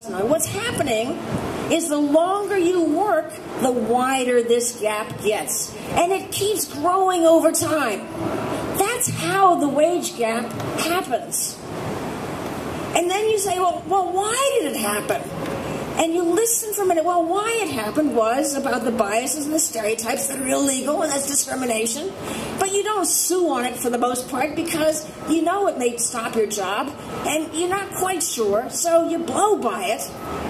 Now, what's happening is the longer you work, the wider this gap gets. And it keeps growing over time. That's how the wage gap happens. And then you say, well, why did it happen? And you listen for a minute. Well, why it happened was about the biases and the stereotypes that are illegal, and that's discrimination. But you don't sue on it for the most part because you know it may stop your job, and you're not quite sure, so you blow by it,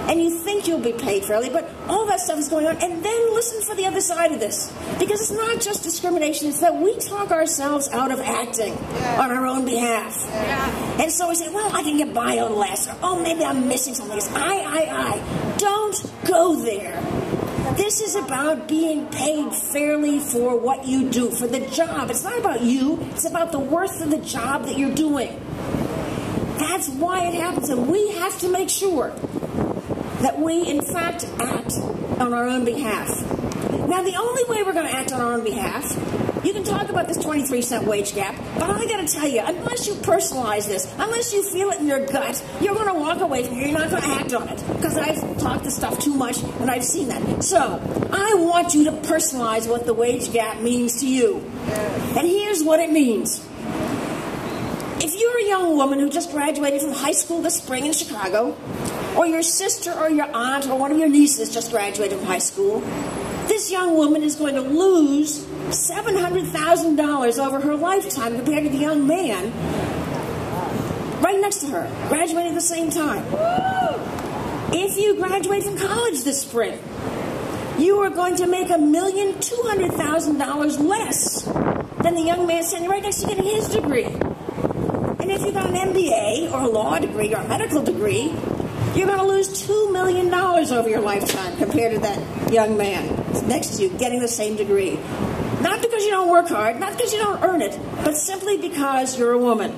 and you think you'll be paid fairly, but all that stuff is going on. And then listen for the other side of this, because it's not just discrimination, it's that we talk ourselves out of acting on our own behalf. And so we say, well, I can get by a little less, or oh, maybe I'm missing something. It's I. Don't go there. This is about being paid fairly for what you do, for the job. It's not about you. It's about the worth of the job that you're doing. That's why it happens, and we have to make sure that we, in fact, act on our own behalf. Now, the only way we're going to act on our own behalf, you can talk about this 23-cent wage gap, but I got to tell you, unless you personalize this, unless you feel it in your gut, you're going to walk away from here. You're not going to act on it, because I've talked this stuff too much, and I've seen that. So, I want you to personalize what the wage gap means to you. And here's what it means. If you're a young woman who just graduated from high school this spring in Chicago, or your sister or your aunt or one of your nieces just graduated from high school, this young woman is going to lose $700,000 over her lifetime compared to the young man right next to her, graduating at the same time. If you graduate from college this spring, you are going to make $1,200,000 less than the young man standing right next to getting his degree. And if you got an MBA or a law degree or a medical degree, you're going to lose $2 million over your lifetime compared to that young man next to you getting the same degree. Not because you don't work hard, not because you don't earn it, but simply because you're a woman.